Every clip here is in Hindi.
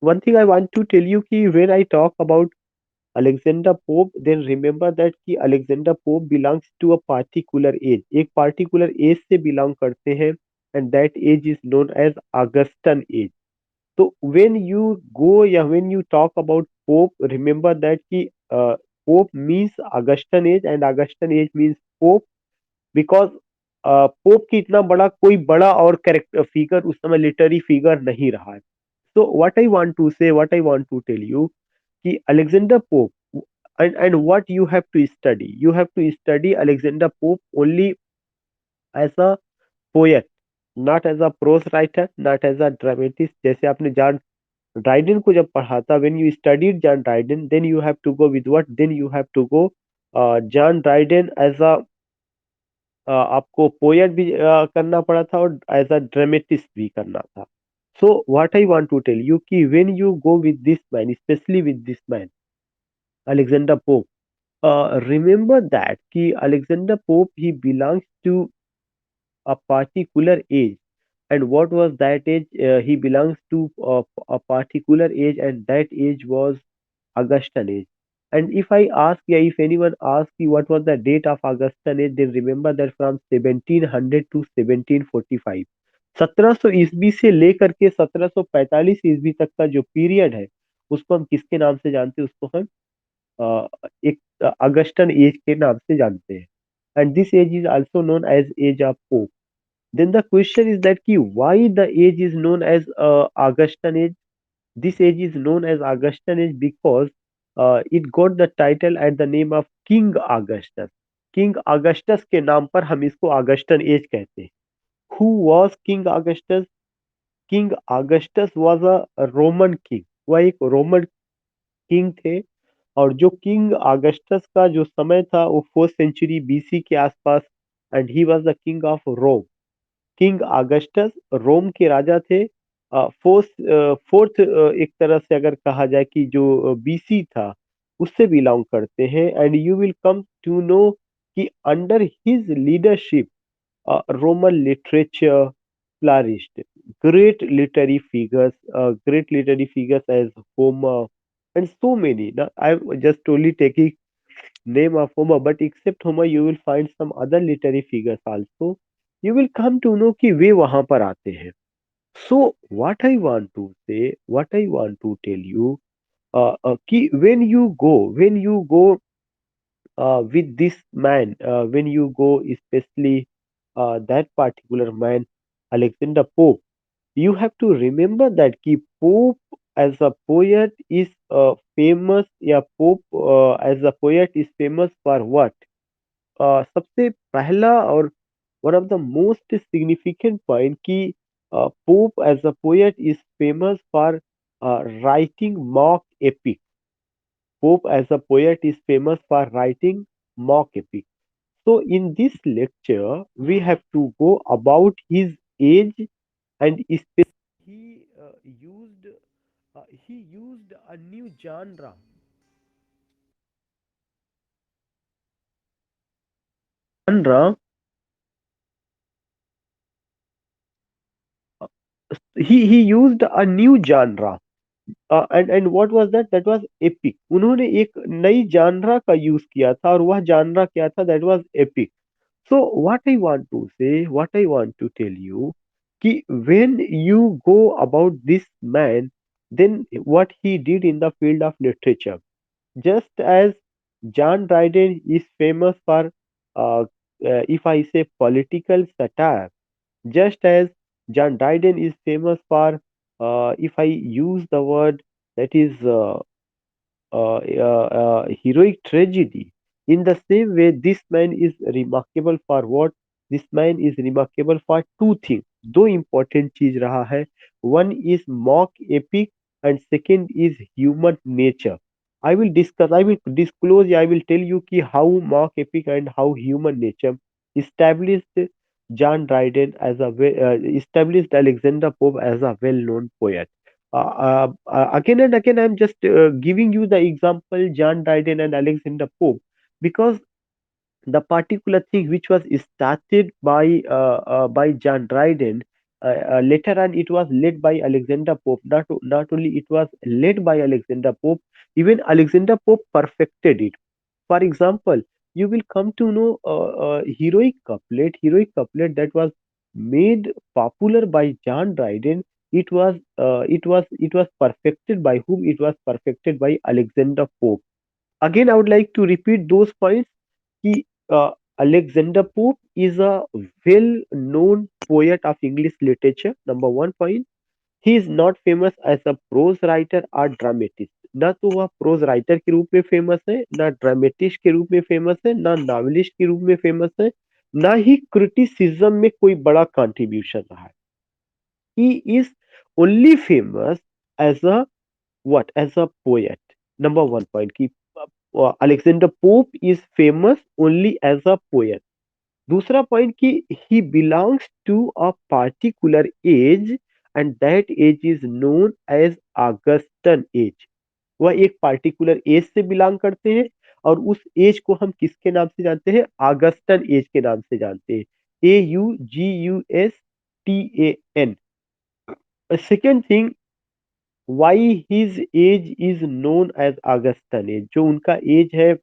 one thing I want to tell you कि when I talk about Alexander Pope, then remember that कि Alexander Pope belongs to a particular age. एक particular age से belong करते हैं, and that age is known as Augustan age. So when you go या when you talk about Pope, remember that कि Pope means Augustan age and Augustan age means Pope because pope की इतना बड़ा कोई बड़ा और कैरेक्टर फिगर उस समय लिटरी फिगर नहीं रहा है. So what I want to tell you कि Alexander Pope and what you have to study Alexander Pope only as a poet, not as a prose writer, not as a dramatist. जैसे आपने जॉन ड्राइडन को जब पढ़ा था, when you studied John Dryden, then you have to go with what, then you have to go John Dryden as a आपको पोएट भी करना पड़ा था और एज अ ड्रामेटिस्ट भी करना था. So what I want to tell you कि when you go with this man, especially with this man Alexander Pope, remember that कि Alexander Pope he belongs to a particular age, and what was that age? He belongs to a particular age, and that age was Augustan age. And if I ask, yeah, if anyone asks you what was the date of Augustan age, then remember that from 1700 to 1745, 1700 ईस्वी से लेकर के 1745 ईस्वी तक का जो पीरियड है, उसको हम किसके नाम से जानते हैं? उसको हम एक अगस्टन एज के नाम से जानते हैं. And this age is also known as age of Pope. Then the question is that ki why the age is known as Augustan age? This age is known as Augustan age because it got the title at the name of King Augustus. King Augustus के नाम पर हम इसको Augustan age कहते हैं. Who was King Augustus? King Augustus was a Roman king. वह एक रोमन किंग थे. और जो किंग अगस्टस का जो समय था वो 4th सेंचुरी बीसी के आसपास. And he was the king of Rome. King Augustus Rome के राजा थे. फोर्थ एक तरह से अगर कहा जाए कि जो बीसी था उससे बिलोंग करते हैं. And you will come to know कि under his leadership Roman literature flourished. Great literary figures as Homer and so many. Now, I'm just only taking name of Homer, but except Homer, you will find some other literary figures also. You will come to know कि वे वहां पर आते हैं. So what I want to tell you, कि when you go with this man, when you go especially that particular man, Alexander Pope, you have to remember that कि Pope as a poet is famous, या Pope as a poet is famous for what? सबसे पहला और one of the most significant point कि Pope as a poet is famous for writing mock epic. Pope as a poet is famous for writing mock epic. So in this lecture, we have to go about his age, and especially he used a new genre. He used a new genre. And what was that? That was epic. उन्होंने एक नई जानरा का यूज किया था और वह जानरा क्या था? That was epic. So what I want to tell you, कि when you go about this man, then what he did in the field of literature, just as John Dryden is famous for, uh, if I say political satire, just as John Dryden is famous for, if I use the word that is heroic tragedy. In the same way, this man is remarkable for what? This man is remarkable for two things. दो important चीज रहा है. One is mock epic and second is human nature. I will disclose, I will tell you कि how mock epic and how human nature established John Dryden as established Alexander Pope as a well-known poet. Again and again, I'm just giving you the example John Dryden and Alexander Pope because the particular thing which was started by John Dryden later on it was led by Alexander Pope. Not only it was led by Alexander Pope, even Alexander Pope perfected it. For example, you will come to know heroic couplet that was made popular by John Dryden. It was perfected by whom? It was perfected by Alexander Pope. Again, I would like to repeat those points. He, Alexander Pope is a well-known poet of English literature. Number one point, he is not famous as a pros writer और ड्रामेटिस्ट. ना तो वह प्रोज राइटर के रूप में फेमस है, ना ड्रामेटिस्ट के रूप में फेमस है, ना नॉवेलिस्ट के रूप में फेमस है, ना ही क्रिटिसिज्म में कोई बड़ा कंट्रीब्यूशन रहा है. He is only famous as a what? As a poet. Number one point कि Alexander Pope is famous only as a poet. दूसरा पॉइंट कि he belongs to a particular age and that age is known as Augustan age. वह एक पार्टिकुलर एज से बिलोंग करते हैं और उस एज को हम किसके नाम से जानते हैं? आगस्टन एज के नाम से जानते हैं. AUGUSTAN. Second thing, why his age is known as Augustan age. जो उनका एज है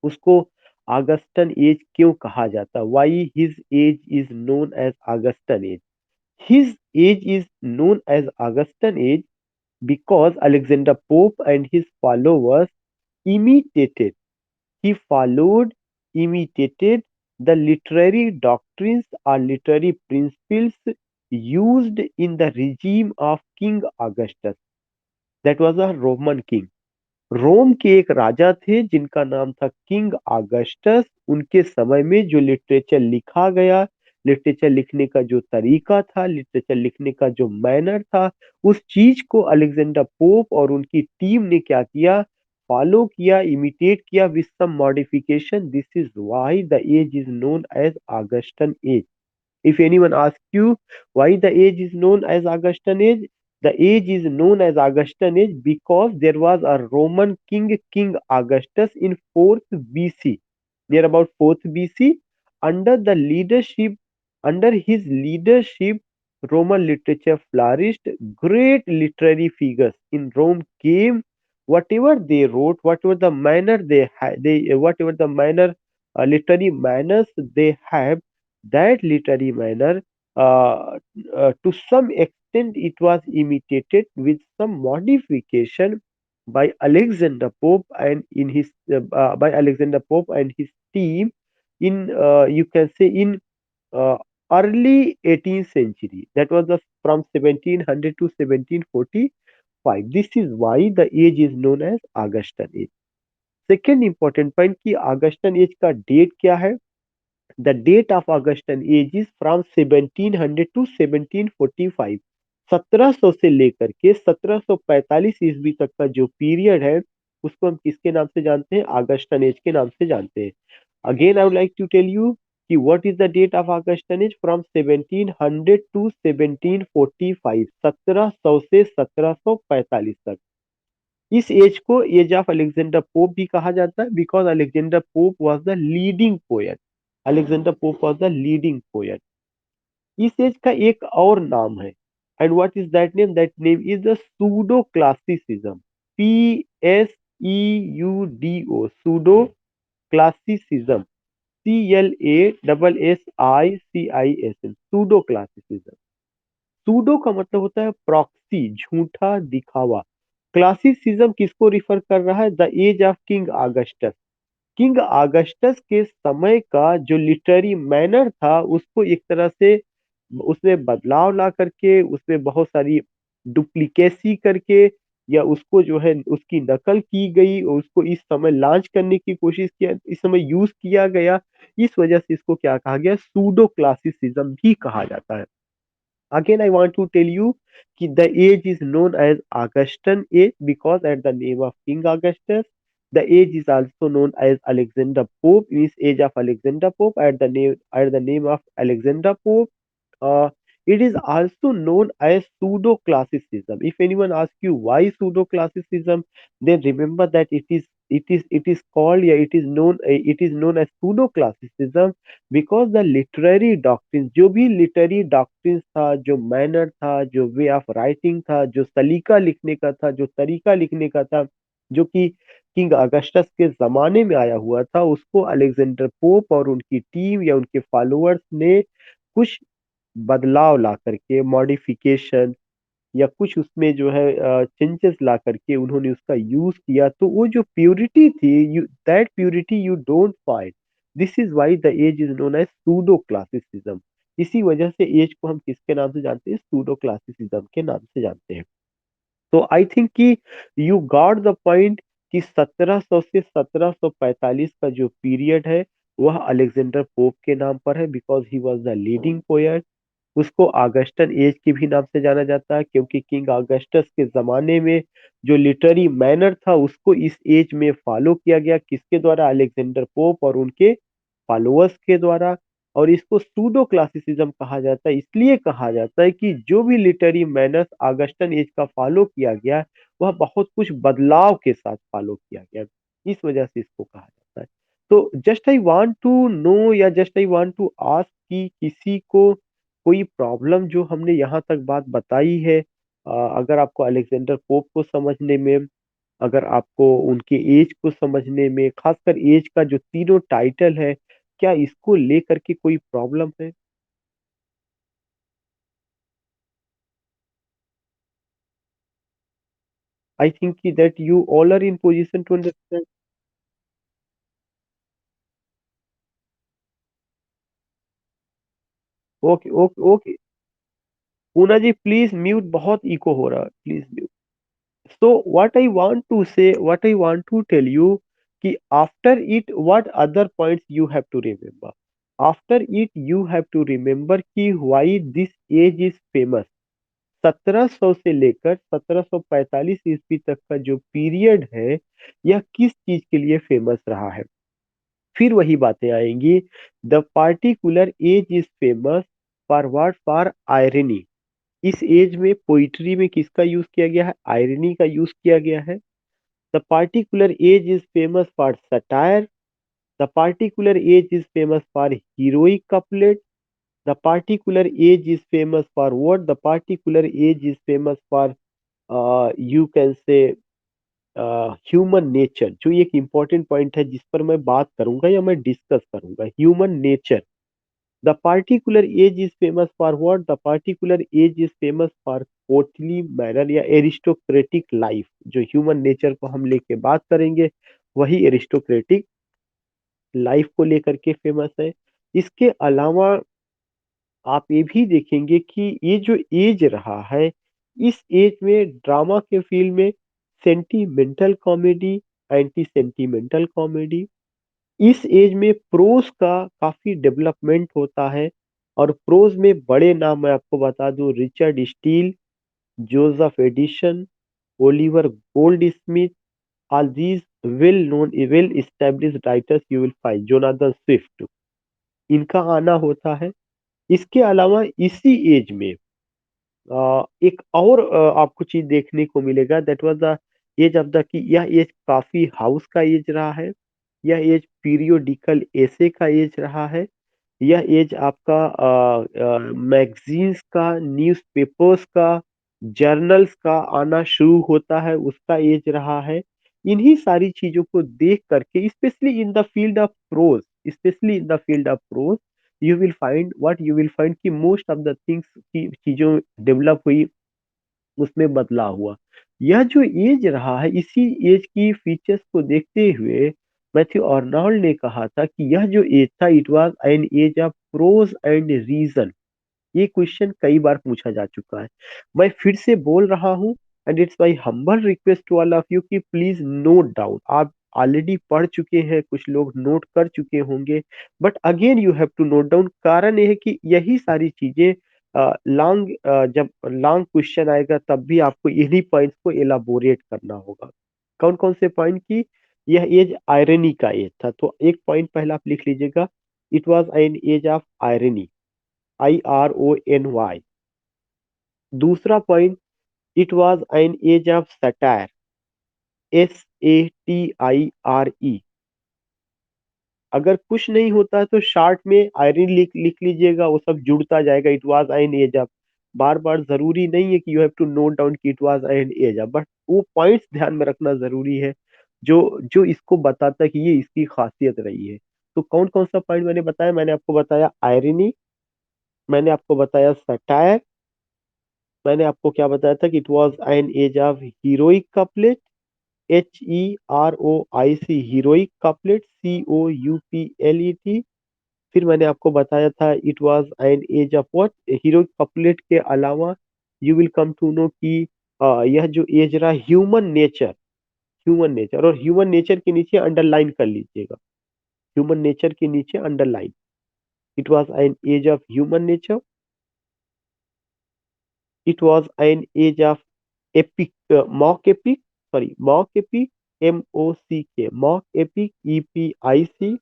उसको आगस्टन एज क्यों कहा जाता है? Why his age is known as Augustan age. His age is known as Augustan age because Alexander Pope and his followers imitated, he followed, imitated the literary doctrines or literary principles used in the regime of King Augustus. That was a Roman king. रोम के एक राजा थे जिनका नाम था किंग ऑगस्टस. उनके समय में जो लिटरेचर लिखा गया, लिटरेचर लिखने का जो तरीका था, लिटरेचर लिखने का जो मैनर था, उस चीज को अलेक्जेंडर पोप और उनकी टीम ने क्या किया? फॉलो किया, इमिटेट किया with some modification. This is why the age is known as Augustan age. If anyone asks you why the age is known as Augustan age, the age is known as Augustan age because there was a Roman king, King Augustus, in 4th BC, near about 4th BC. Under the leadership, under his leadership, Roman literature flourished. Great literary figures in Rome came. Whatever they wrote, whatever the manner they had, whatever the manner, literary manners they have, that literary manner, to some extent, it was imitated with some modification by Alexander Pope and in his by Alexander Pope and his team in, you can say, in uh, early 18th century. That was from 1700 to 1745. This is why the age is known as Augustan age. Second important point कि Augustan age का डेट क्या है? The date of Augustan age is from 1700 to 1745. 1700 से लेकर के 1745 ईस्वी तक का जो पीरियड है उसको हम किसके नाम से जानते हैं? ऑगस्टन एज के नाम से जानते हैं. Again I would like to tell you कि what is the date of Augustan age. From 1700 to 1745. 1700 से 1745 तक. इस एज को एज ऑफ अलेक्जेंडर पोप भी कहा जाता है because Alexander pope was the leading poet. Alexander pope was the leading poet. इस एज का एक और नाम है. And what is that name? That name is the pseudo classicism. PSEUDO, pseudo classicism. CLASSICISM, pseudo classicism. Pseudo का मतलब होता है प्रॉक्सी, झूठा दिखावा. क्लासिसिज्म किसको रिफर कर रहा है? The age of King Augustus. King Augustus के समय का जो लिटरेरी मैनर था उसको एक तरह से उसमें बदलाव ला करके, उसमें बहुत सारी डुप्लीकेसी करके, या उसको जो है उसकी नकल की गई और उसको इस समय लॉन्च करने की कोशिश किया, इस समय यूज किया गया. इस वजह से इसको क्या कहा गया? सूडो क्लासिसिज्म भी कहा जाता है. Again, I want to tell you that the age is known as Augustan age because at the name of King Augustus. The age is also known as Alexander Pope, means age of Alexander Pope at the name of Alexander Pope. Uh, it is also known as pseudo classicism. If anyone asks you why pseudo classicism, then remember that it is it is called, या it is known as pseudo classicism, because the literary doctrine, जो भी लिटरेरी डॉक्ट्रिन था, जो मैनर था, जो वे ऑफ राइटिंग था, जो सलीका लिखने का था, जो तरीका लिखने का था, जो कि किंग अगस्टस के जमाने में आया हुआ था, उसको अलेक्जेंडर पोप और उनकी टीम या उनके फॉलोअर्स ने कुछ बदलाव ला करके, मॉडिफिकेशन या कुछ उसमें जो है चेंजेस ला करके उन्होंने उसका यूज किया, तो वो जो प्योरिटी थी, that purity you don't find. This is why the age is known as pseudo classicism. इसी वजह से एज को हम किसके नाम से जानते हैं? सूडो क्लासिसिज्म के नाम से जानते हैं। तो आई थिंक कि यू गॉट द पॉइंट कि 1700 से 1745 का जो पीरियड है वह अलेक्जेंडर पोप के नाम पर है, because he was the leading poet. उसको ऑगस्टन एज के भी नाम से जाना जाता है, क्योंकि किंग ऑगस्टस के जमाने में जो लिटरेरी मैनर था उसको इस एज में फॉलो किया गया, किसके द्वारा? अलेक्जेंडर पोप और उनके फॉलोअर्स के द्वारा। और इसको सूडो क्लासिसिज्म कहा जाता है, इसलिए कहा जाता है कि जो भी लिटरेरी मैनर्स ऑगस्टन एज का फॉलो किया गया वह बहुत कुछ बदलाव के साथ फॉलो किया गया, इस वजह से इसको कहा जाता है। तो just I want to know, या just I want to ask कि किसी को कोई प्रॉब्लम जो हमने यहाँ तक बात बताई है, अगर आपको अलेक्जेंडर पोप को समझने में, अगर आपको उनके एज को समझने में, खासकर एज का जो तीनों टाइटल है, क्या इसको लेकर के कोई प्रॉब्लम है? आई थिंक कि that you all are in position to understand. Okay okay okay. Poona ji please mute, बहुत इको हो रहा है, please mute. So what I want to tell you कि after it what other points you have to remember. After it you have to remember कि why this age is famous. 1700 से लेकर 1745 ईस्वी तक का जो पीरियड है, यह किस चीज के लिए फेमस रहा है? फिर वही बातें आएंगी। The particular age is famous for what? For irony. इस एज में पोइट्री में किसका यूज किया गया है? आयरनी का यूज किया गया है। The particular age is famous for satire. The particular age is famous for heroic couplet. The particular age is famous for what? The particular age is famous for, you can say, human nature, जो एक इंपॉर्टेंट पॉइंट है जिस पर मैं बात करूंगा या मैं डिस्कस करूंगा, human nature. The particular age is famous for what? The particular age is famous for courtly manner या एरिस्टोक्रेटिक लाइफ। जो ह्यूमन नेचर को हम लेके बात करेंगे, वही एरिस्टोक्रेटिक लाइफ को लेकर के फेमस है। इसके अलावा आप ये भी देखेंगे कि ये जो एज रहा है, इस एज में ड्रामा के फील्ड में sentimental comedy, anti sentimental comedy, इस एज में प्रोज का काफी डेवलपमेंट होता है। और प्रोज में बड़े नाम मैं आपको बता दूं, Richard Steele, Joseph Addison, Oliver Goldsmith, all these well known, well established writers you will find, Jonathan Swift, इनका आना होता है। इसके अलावा इसी एज में एक और आपको चीज देखने को मिलेगा, that was the age of the, कि यह एज काफी हाउस का एज रहा है, यह एज पीरियोडिकल एसे का एज रहा है, यह एज आपका मैगजीन्स का, न्यूज़पेपर्स का, जर्नल्स का आना शुरू होता है, उसका एज रहा है। इन्हीं सारी चीजों को देख करके, specially in the field of pros, specially in the field of pros, you will find कि मोस्ट ऑफ द थिंग्स की चीजों डेवलप हुई, उसमें बदलाव हुआ। यह जो एज रहा है, इसी एज की फीचर्स को देखते हुए मैथ्यू आर्नोल्ड ने कहा था कि यह जो एज था, it was an age of prose and reason. ये क्वेश्चन कई बार पूछा जा चुका है, मैं फिर से बोल रहा हूँ, and it's my humble request to all of you कि प्लीज नोट डाउन। आप ऑलरेडी पढ़ चुके हैं, कुछ लोग नोट कर चुके होंगे, but again you have to note down. कारण यह है कि यही सारी चीजें लॉन्ग, जब लॉन्ग क्वेश्चन आएगा तब भी आपको इन्हीं पॉइंट्स को एलाबोरेट करना होगा। कौन कौन से पॉइंट की? यह एज आयरनी का एज था, तो एक पॉइंट पहला आप लिख लीजिएगा, it was an age of irony, IRONY। दूसरा point, it was an age of satire, IRATIRE। अगर कुछ नहीं होता है तो शॉर्ट में आयरन लिख लीजिएगा, वो सब जुड़ता जाएगा। It was an age up. बार बार जरूरी नहीं है कि you have to note down कि it was an age up, but वो पॉइंट्स ध्यान में रखना जरूरी है जो जो इसको बताता है कि ये इसकी खासियत रही है। तो कौन कौन सा पॉइंट मैंने बताया? मैंने आपको बताया आयरनी, मैंने आपको बताया सटायर, मैंने आपको क्या बताया था कि it was an age of heroic couplet, HEROIC heroic couplet, COUPLET। फिर मैंने आपको बताया था it was an age of what, heroic couplet के अलावा you will come to know कि यह जो एज रहा ह्यूमन नेचर, ह्यूमन नेचर, और ह्यूमन नेचर के नीचे अंडरलाइन कर लीजिएगा, ह्यूमन नेचर के नीचे underline, it was an age of human nature, it was an age of epic, mock epic, sorry, mock epic, MOCK, mock epic, EPIC.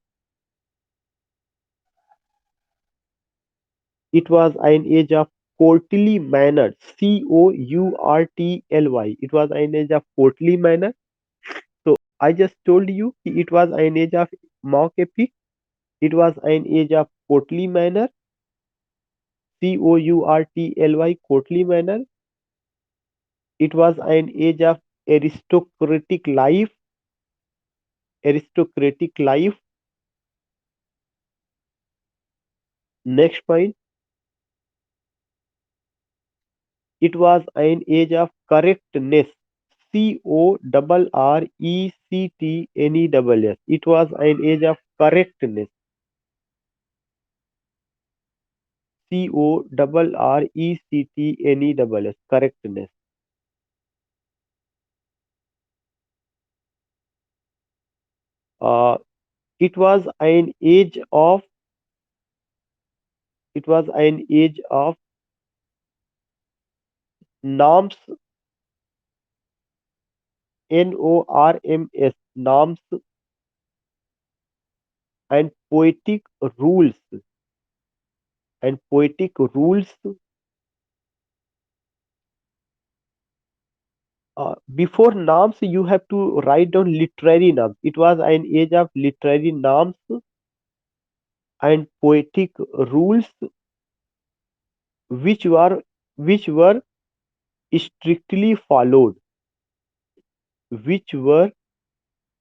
It was an age of courtly manner, COURTLY. It was an age of courtly manner. So I just told you it was an age of mock epic. It was an age of courtly manner, COURTLY, courtly manner. It was an age of aristocratic life, aristocratic life. Next point, it was an age of correctness. CORRECTNESS. It was an age of correctness. CORRECTNESS. Correctness. Uh, it was an age of, it was an age of norms, NORMS, norms and poetic rules, and poetic rules. Before norms, you have to write down literary norms. It was an age of literary norms and poetic rules, which were which were strictly followed, which were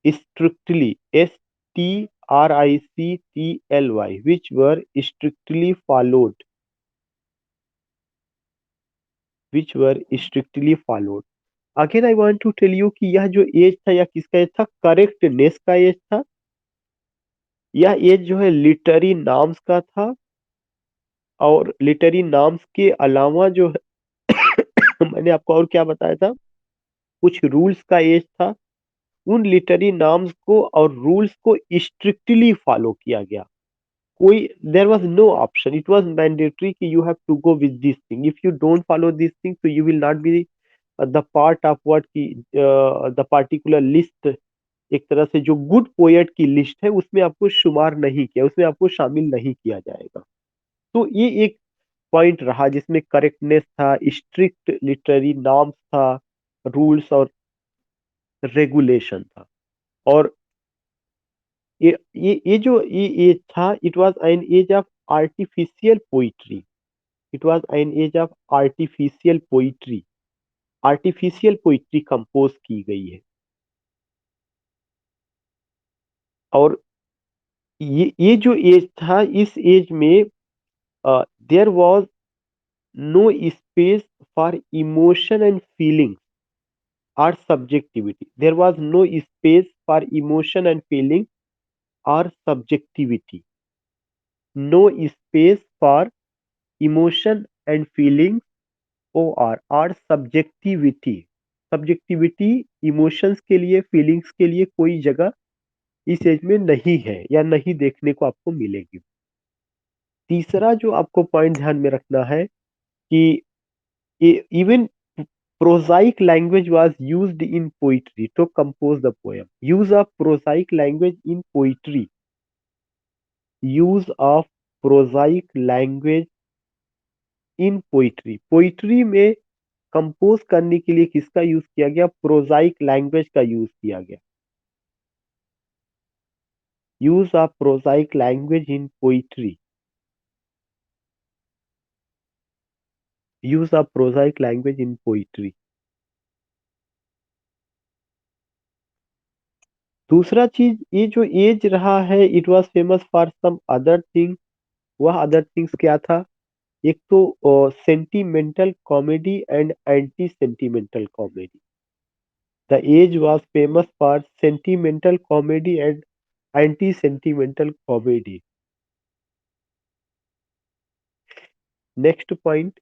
strictly, STRICTLY, which were strictly followed, which were strictly followed. Again I want to tell you कि यह जो एज था यह किसका एज था? करेक्टनेस का एज था। यह एज जो है लिटरेरी नाम्स का था, और लिटरेरी नाम्स के अलावा जो है मैंने आपको और क्या बताया था, कुछ रूल्स का एज था। उन लिटरेरी नाम्स को और रूल्स को स्ट्रिक्टली फॉलो किया गया। कोई, there was no option, it was mandatory कि you have to go with this thing. If you don't follow this thing तो you will not be the part of what की द पार्टिकुलर लिस्ट। एक तरह से जो गुड पोएट की लिस्ट है उसमें आपको शुमार नहीं किया, उसमें आपको शामिल नहीं किया जाएगा। तो ये एक पॉइंट रहा जिसमें करेक्टनेस था, स्ट्रिक्ट लिटरेरी नॉर्म्स था, रूल्स और रेगुलेशन था। और ये जो ये एज था, it was an age of artificial poetry, it was an age of artificial poetry, artificial poetry compose की गई है। और ये जो एज था, इस एज में there was no space for emotion and feeling or subjectivity. There was no space for emotion and feeling or subjectivity. No space for emotion and feeling or subjectivity. Subjectivity, emotions के लिए, फीलिंग्स के लिए कोई जगह इस एज में नहीं है या नहीं देखने को आपको मिलेगी। तीसरा जो आपको पॉइंट ध्यान में रखना है कि even prosaic language was used in poetry to compose the poem. Use of prosaic language in poetry. Use of prosaic language in poetry. Poetry में कंपोज करने के लिए किसका यूज किया गया? प्रोजाइक लैंग्वेज का यूज किया गया। use of prosaic language in poetry. Use of prosaic language in poetry. दूसरा चीज, ये जो एज रहा है, it was famous for some other thing. वह अदर थिंग्स क्या था? एक तो sentimental comedy and anti sentimental comedy. The age was famous for sentimental comedy and anti sentimental comedy. Next point,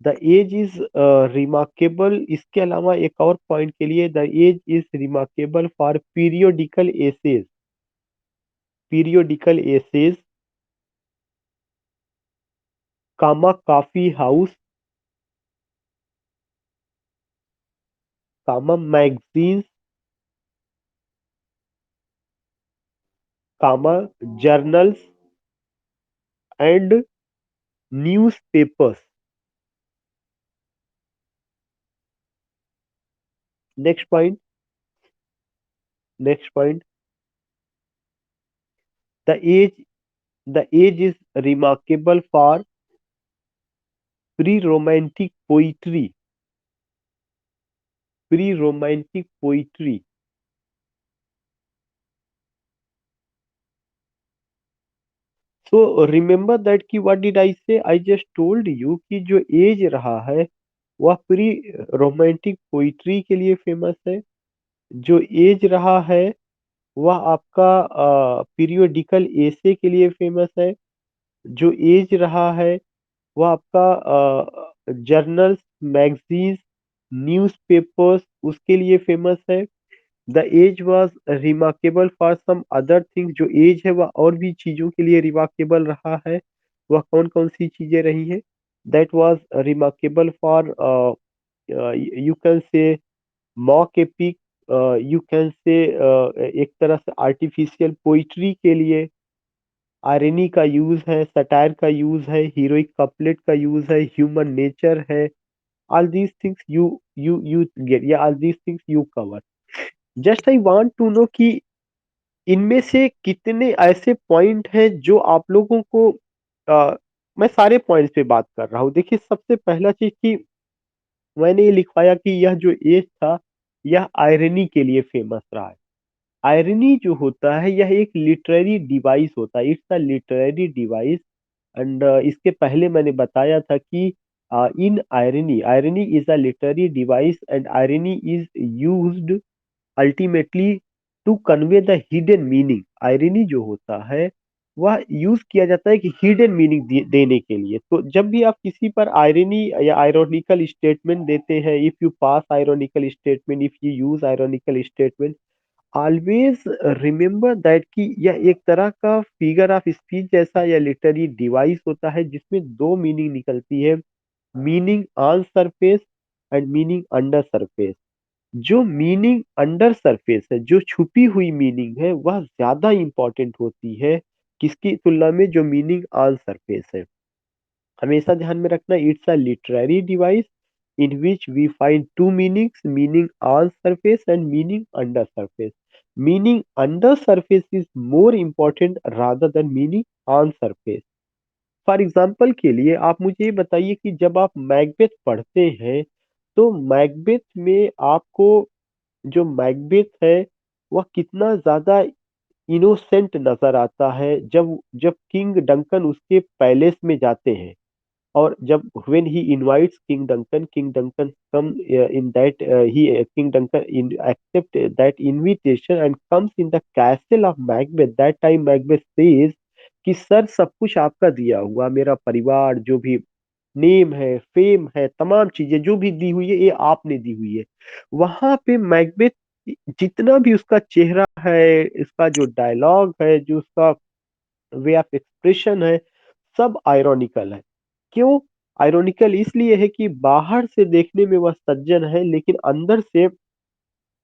the age is remarkable. इसके अलावा एक और पॉइंट के लिए, the age is remarkable for periodical essays. Periodical essays, comma coffee house, comma magazines, comma journals and newspapers. Next point, next point, the age, the age is remarkable for pre romantic poetry. Pre romantic poetry. So remember that कि what did I say, I just told you कि जो एज रहा है वह प्री रोमांटिक पोइट्री के लिए फेमस है। जो एज रहा है वह आपका पीरियोडिकल एसे के लिए फेमस है। जो एज रहा है वह आपका जर्नल्स, मैगजीन्स, न्यूज़पेपर्स उसके लिए फेमस है। The age was remarkable for some other thing. जो एज है वह और भी चीजों के लिए रिमार्केबल रहा है। वह कौन कौन सी चीजें रही हैं? That was remarkable for, you can से मॉक एपिक, यू कैन से एक तरह से आर्टिफिशियल पोइट्री के लिए आयरनी का यूज है, सटायर का यूज है, हीरोइक कपलेट का यूज है, ह्यूमन नेचर है। All these things you get, या all these things you cover. Just I want to know कि इनमें से कितने ऐसे पॉइंट हैं जो आप लोगों को, मैं सारे पॉइंट्स पे बात कर रहा हूँ। देखिए, सबसे पहला चीज कि मैंने ये लिखवाया कि यह जो एज था यह आयरनी के लिए फेमस रहा है। आयरनी जो होता है यह एक लिटरेरी डिवाइस होता है, it's a literary device. And इसके पहले मैंने बताया था कि in irony, irony is a literary device and irony is used ultimately to convey the hidden meaning. Irony जो होता है वह यूज किया जाता है कि हिडन मीनिंग देने के लिए। तो जब भी आप किसी पर आयरनी या आयरोनिकल स्टेटमेंट देते हैं, if you pass ironical statement, if you use ironical statement, always remember that कि यह एक तरह का फिगर ऑफ स्पीच जैसा या लिटरेरी डिवाइस होता है जिसमें दो मीनिंग निकलती है, meaning on surface and meaning under surface. जो मीनिंग अंडर सरफेस है, जो छुपी हुई मीनिंग है, वह ज्यादा इंपॉर्टेंट होती है किसकी तुलना में? जो मीनिंग ऑन सरफेस है। हमेशा ध्यान में रखना, it's a literary device in which we find two meanings, meaning on surface and meaning under surface. Meaning under surface is more important rather than meaning on surface. For example के लिए आप मुझे ये बताइए कि जब आप मैकबेथ पढ़ते हैं तो मैकबेथ में आपको, जो मैकबेथ है वह कितना ज्यादा इनोसेंट नजर आता है जब जब किंग डंकन उसके पैलेस में जाते हैं। और जब when he invites King Duncan come in that he King Duncan accept that invitation and comes in the castle of Macbeth, that time Macbeth says कि सर सब कुछ आपका दिया हुआ, मेरा परिवार, जो भी नेम है, फेम है, तमाम चीजें जो भी दी हुई है ये आपने दी हुई है। वहां पे मैकबेथ जितना भी उसका चेहरा है, इसका जो डायलॉग है, जो उसका वे ऑफ एक्सप्रेशन है, सब आयरॉनिकल है। क्यों आयरॉनिकल? इसलिए है कि बाहर से देखने में वह सज्जन है लेकिन अंदर से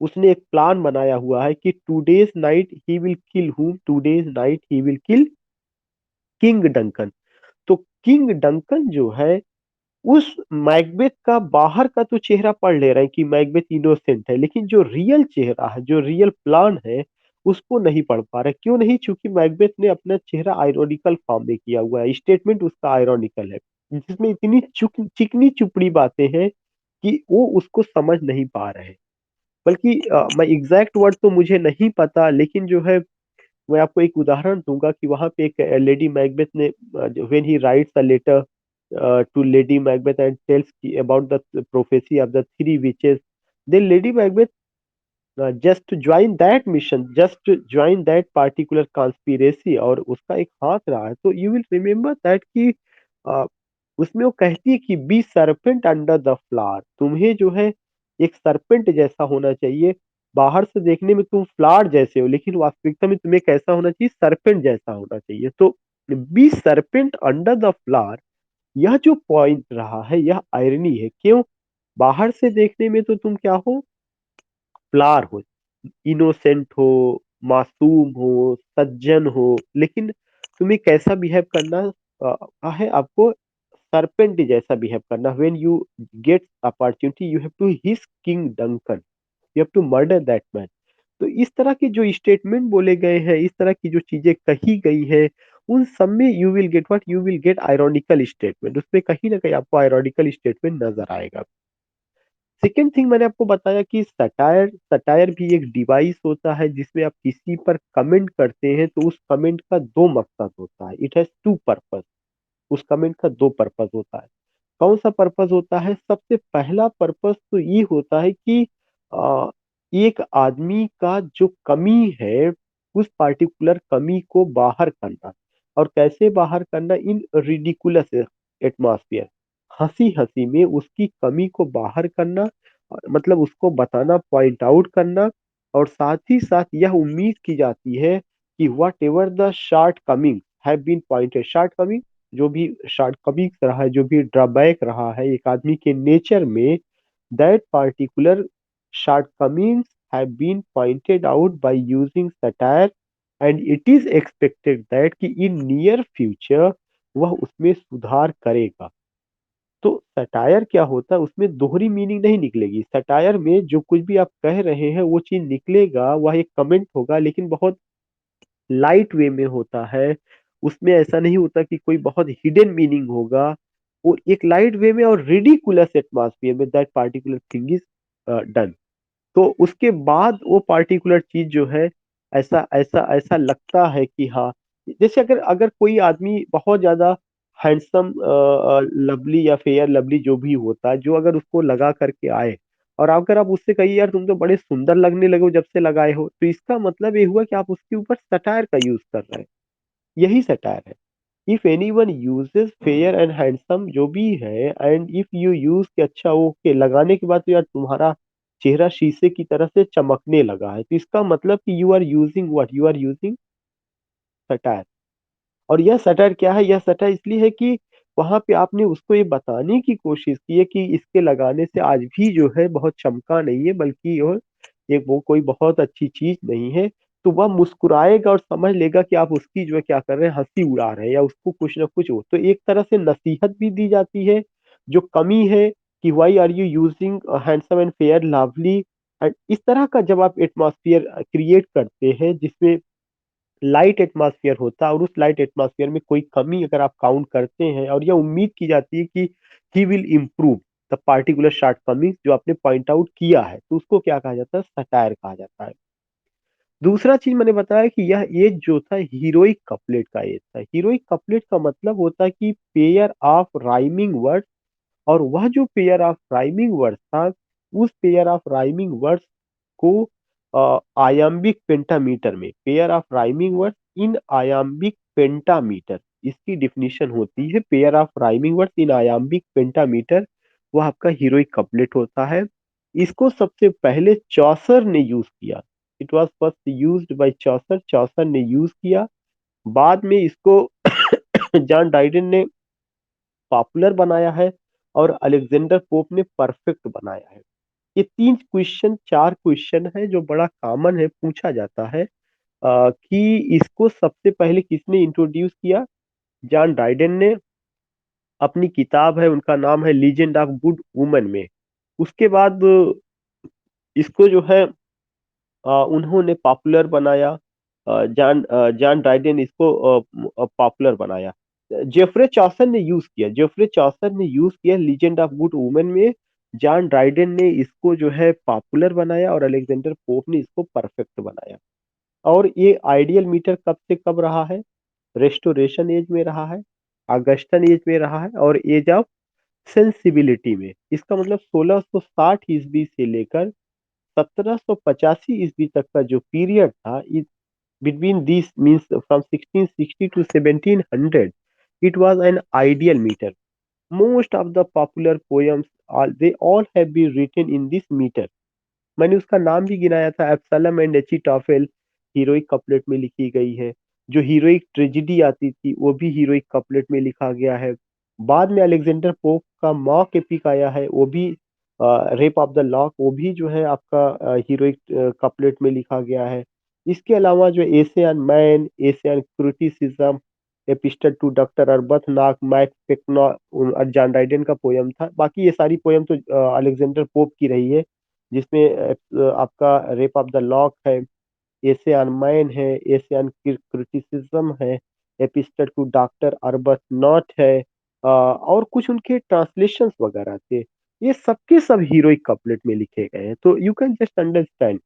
उसने एक प्लान बनाया हुआ है कि today's night he will kill whom, today's night he will kill king Duncan. तो किंग डंकन जो है उस मैकबेथ का बाहर का तो चेहरा पढ़ ले रहे हैं कि मैकबेथ इनोसेंट है, लेकिन जो रियल चेहरा है, जो रियल प्लान है, उसको नहीं पढ़ पा रहे। क्यों नहीं? चूंकि मैकबेथ ने अपना चेहरा आयरॉनिकल फॉर्म में किया हुआ है, स्टेटमेंट उसका आयरॉनिकल है, जिसमें इतनी चिकनी चुपड़ी बातें हैं कि वो उसको समझ नहीं पा रहे हैं। बल्कि मैं एग्जैक्ट वर्ड तो मुझे नहीं पता, लेकिन जो है मैं आपको एक उदाहरण दूंगा कि वहां पे एक लेडी मैकबेथ ने, when he writes a letter to lady Macbeth and tells about the prophecy of the three witches, then lady macbeth just to join that mission, just to join that particular conspiracy, और उसका एक हाथ रहा है, तो you will remember that कि उसमें वो कहती है कि be serpent under the flower, तुम्हें जो है एक सरपेंट जैसा होना चाहिए। बाहर से देखने में तुम फ्लावर जैसे हो, लेकिन वास्तविकता में तुम्हें कैसा होना चाहिए? सरपेंट जैसा होना चाहिए। तो be serpent under the flower, यह जो पॉइंट रहा है, यह आयरनी है। क्यों? बाहर से देखने में तो तुम क्या हो? फ्लावर हो, इनोसेंट हो, मासूम हो, सज्जन हो, लेकिन तुम्हें कैसा बिहेव करना है? आपको सरपेंट जैसा बिहेव करना। When you get opportunity you have to hiss king Duncan, you have to murder that man. तो इस तरह के जो स्टेटमेंट बोले गए हैं, इस तरह की जो चीजें कही गई है, उन सब में you will get what? You will get ironical statement. उसमें कहीं ना कहीं आपको आयरॉनिकल स्टेटमेंट नजर आएगा। सेकेंड थिंग मैंने आपको बताया कि सटायर सटायर भी एक डिवाइस होता है, जिसमें आप किसी पर कमेंट करते हैं तो उस कमेंट का दो मकसद होता है। It has two purpose. उस कमेंट का दो पर्पस होता है। कौन सा पर्पस होता है? सबसे पहला पर्पस तो ये होता है कि अ, एक आदमी का जो कमी है, उस पार्टिकुलर कमी को बाहर करना। और कैसे बाहर करना? इन रिडिकुलस एटमॉस्फेयर, हंसी हंसी में उसकी कमी को बाहर करना, मतलब उसको बताना, पॉइंट आउट करना। और साथ ही साथ यह उम्मीद की जाती है कि whatever the shortcoming have been pointed, shortcoming, जो भी शॉर्ट कमिंग्स रहा है, जो भी ड्रॉबैक रहा है एक आदमी के नेचर में, that particular shortcomings have been pointed out by using satire, and it is expected that कि इन नियर फ्यूचर वह उसमें सुधार करेगा। तो सटायर क्या होता है? उसमें दोहरी मीनिंग नहीं निकलेगी। सटायर में जो कुछ भी आप कह रहे हैं वो चीज निकलेगा, वह एक कमेंट होगा, लेकिन बहुत लाइट वे में होता है। उसमें ऐसा नहीं होता कि कोई बहुत हिडन मीनिंग होगा। वो एक लाइट वे में और रिडिकुलस एटमॉस्फेयर में that particular thing is done. तो उसके बाद वो पार्टिकुलर चीज जो है, ऐसा ऐसा ऐसा लगता है कि हाँ, जैसे अगर अगर कोई आदमी बहुत ज्यादा हैंडसम, लवली या फेयर लवली जो भी होता है, जो अगर उसको लगा करके आए, और अगर आप उससे कहिए यार तुम तो बड़े सुंदर लगने लगे हो जब से लगाए हो, तो इसका मतलब ये हुआ कि आप उसके ऊपर सटायर का यूज कर रहे हैं। यही सटायर है। If any one uses fair and handsome जो भी है, एंड इफ यू यूज के अच्छा ओके लगाने के बाद तो यार तुम्हारा चेहरा शीशे की तरह से चमकने लगा है, तो इसका मतलब कि you are using what? You are using satire. और यह सटायर क्या है? यह सटायर इसलिए है कि वहां पे आपने उसको ये बताने की कोशिश की है कि इसके लगाने से आज भी जो है बहुत चमका नहीं है, बल्कि ये वो कोई बहुत अच्छी चीज नहीं है। तो वह मुस्कुराएगा और समझ लेगा कि आप उसकी जो है क्या कर रहे हैं, हंसी उड़ा रहे हैं, या उसको कुछ ना कुछ हो। तो एक तरह से नसीहत भी दी जाती है जो कमी है, कि why are you using handsome and fair lovely. एंड इस तरह का जब आप एटमॉस्फेयर क्रिएट करते हैं जिसमें लाइट एटमॉस्फेयर होता है, और उस लाइट एटमॉस्फेयर में कोई कमी अगर आप काउंट करते हैं, और यह उम्मीद की जाती है कि he will improve the particular short coming जो आपने पॉइंट आउट किया है, तो उसको क्या कहा जाता है? सटायर कहा जाता है। दूसरा चीज मैंने बताया कि यह एज जो था हीरोइक कपलेट का एज था। हीरोइक कपलेट का मतलब होता है कि पेयर ऑफ राइमिंग वर्ड, और वह जो पेयर ऑफ राइमिंग वर्ड्स था, उस पेयर ऑफ राइमिंग वर्ड्स को आयाम्बिक पेंटामीटर में, pair of rhyming words in iambic pentameter, इसकी डिफिनीशन होती है pair of rhyming words in iambic pentameter, वह आपका हीरोइक कपलेट होता है। इसको सबसे पहले चौसर ने यूज किया। It was first used by Chaucer, Chaucer ने यूज किया। बाद में इसको जॉन ड्राइडन ने पॉपुलर बनाया है, और अलेक्जेंडर पोप ने परफेक्ट बनाया है। ये तीन क्वेश्चन, चार क्वेश्चन है जो बड़ा कॉमन है, पूछा जाता है कि इसको सबसे पहले किसने इंट्रोड्यूस किया? जॉन ड्राइडन ने। अपनी किताब है, उनका नाम है लीजेंड ऑफ गुड वुमन में। उसके बाद इसको जो है उन्होंने पॉपुलर बनाया। जॉन ड्राइडन इसको पॉपुलर बनाया। जेफरे चौसर ने यूज किया लीजेंड ऑफ गुड वुमन में। जॉन ड्राइडन ने इसको जो है पॉपुलर बनाया और अलेक्जेंडर पोप ने इसको परफेक्ट बनाया। और ये आइडियल मीटर कब से कब रहा है? रेस्टोरेशन एज में रहा है, ऑगस्टन एज में रहा है, और एज ऑफ सेंसिबिलिटी में। इसका मतलब 1660 ईस्वी से लेकर 1785 ईस्वी तक का जो पीरियड था, between this means from 1660 to 1700, it was an ideal meter. Most of the popular poems, all they all have been written in this meter. मैंने उसका नाम भी गिनाया था, एब्सलम एंड एचिटोफेल हीरोइक कपलेट में लिखी गई है। जो हीरोइक ट्रेजिडी आती थी वो भी हीरोइक कपलेट में लिखा गया है। बाद में अलेक्जेंडर पोप का मॉक एपिक आया है, वो भी रेप ऑफ द लॉक, वो भी जो है आपका हीरोइक कपलेट में लिखा गया है। इसके अलावा जो essay on man, essay on criticism, epistle to doctor Arbuthnot, Mac Flecknoe और जॉन ड्राइडन का पोयम था। बाकी ये सारी पोयम तो अलेक्जेंडर पोप की रही है, जिसमें आपका रेप ऑफ द लॉक है, एशियन मैन है, एशियन क्रिटिसिज्म है, एपिस्टल टू डॉक्टर अर्बथ नॉट है, और कुछ उनके ट्रांसलेशंस वगैरह थे। ये सबके सब हीरोइक कपलेट में लिखे गए हैं। तो यू कैन जस्ट अंडरस्टैंड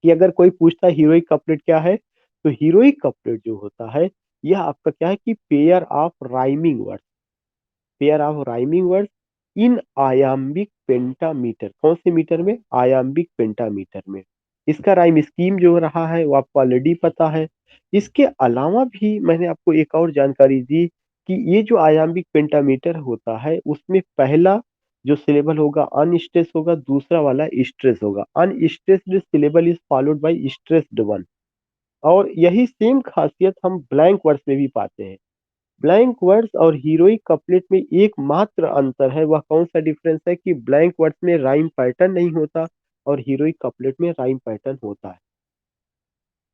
कि अगर कोई पूछता है हीरोइक कपलेट क्या है, तो हीरोइक कपलेट जो होता है, यह आपका क्या है कि pair of rhyming words in iambic pentameter. कौन से मीटर में? आयाम्बिक पेंटामीटर में। इसका राइम स्कीम जो रहा है वो आपको ऑलरेडी पता है। इसके अलावा भी मैंने आपको एक और जानकारी दी कि ये जो आयाम्बिक पेंटामीटर होता है उसमें पहला जो सिलेबल होगा अनस्ट्रेस होगा, दूसरा वाला स्ट्रेस होगा। Unstressed syllable is followed by stressed one. और यही सेम खासियत हम ब्लैंक वर्ड्स में भी पाते हैं। ब्लैंक वर्ड्स और हीरोइक कपलेट में एकमात्र अंतर है, वह कौन सा डिफरेंस है कि ब्लैंक वर्ड्स में राइम पैटर्न नहीं होता और हीरोइक कपलेट में राइम पैटर्न होता है।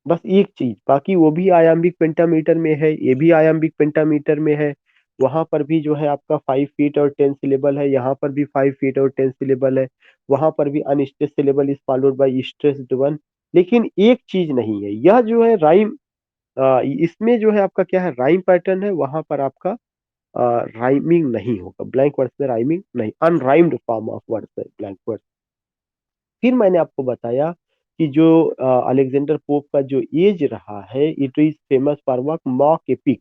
बस एक चीज, बाकी वो भी आयाम्बिक पेंटामीटर में है, ये भी आयाम्बिक पेंटामीटर में है। वहां पर भी जो है आपका 5 फीट और 10 सिलेबल है, यहाँ पर भी 5 फीट और 10 सिलेबल है। वहां पर भी unstressed syllable is followed by stressed one. लेकिन एक चीज नहीं है, यह जो है राइम, इसमें जो है आपका क्या है, राइम पैटर्न है, वहां पर आपका राइमिंग नहीं होगा। ब्लैंक वर्ड्स में राइमिंग नहीं, अनराइम्ड फॉर्म ऑफ वर्ड्स है ब्लैंक वर्ड। फिर मैंने आपको बताया कि जो अलेक्जेंडर पोप का जो एज रहा है, it is famous for work mock epic.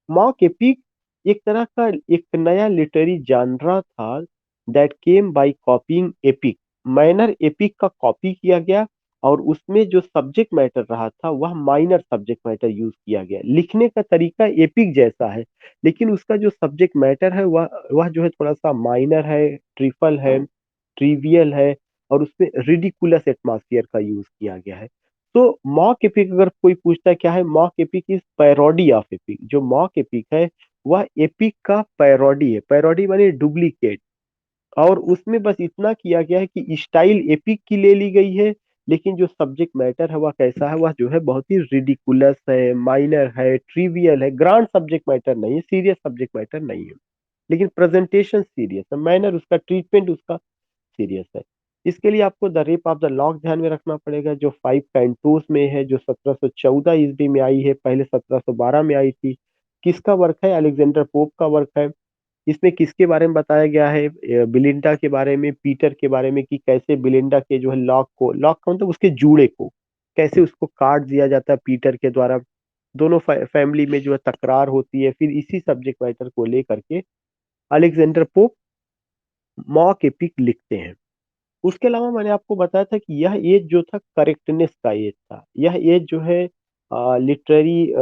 Mock epic एक तरह का एक नया लिटरेरी जानरा था that came by copying epic. Minor epic का कॉपी किया गया और उसमें जो सब्जेक्ट मैटर रहा था वह माइनर सब्जेक्ट मैटर यूज किया गया। लिखने का तरीका एपिक जैसा है, लेकिन उसका जो सब्जेक्ट मैटर है वह जो है थोड़ा सा माइनर है, ट्रिपल है, ट्रिवियल है, और उसमें रिडिकुलस एटमॉस्फेयर का यूज किया गया है। तो मॉक एपिक, अगर कोई पूछता है क्या है mock epic, is parody of epic. जो मॉक एपिक है वह एपिक का पैरोडी है। पैरोडी माने डुप्लीकेट। और उसमें बस इतना किया गया है कि स्टाइल एपिक की ले ली गई है, लेकिन जो सब्जेक्ट मैटर है वह कैसा है, वह जो है बहुत ही रिडिकुलस है, माइनर है, ट्रिवियल है, ग्रांड सब्जेक्ट मैटर नहीं है, सीरियस सब्जेक्ट मैटर नहीं है। लेकिन प्रेजेंटेशन सीरियस है, मैनर उसका, ट्रीटमेंट उसका सीरियस है। इसके लिए आपको the rape of the lock ध्यान में रखना पड़ेगा, जो 5 कैंटोस में है, जो 1714 ईस्वी में आई है, पहले 1712 में आई थी। किसका वर्क है? अलेक्जेंडर पोप का वर्क है। इसमें किसके बारे में बताया गया है? बिलिंडा के बारे में, पीटर के बारे में, कि कैसे बिलिंडा के जो है लॉक का मतलब उसके जूड़े को कैसे उसको काट दिया जाता है पीटर के द्वारा। दोनों फैमिली में जो है तकरार होती है। फिर इसी सब्जेक्ट मैटर को लेकर के अलेक्जेंडर पोप मॉक एपिक लिखते हैं। उसके अलावा मैंने आपको बताया था कि यह एज जो था करेक्टनेस का एज था। यह एज जो है लिटरेरी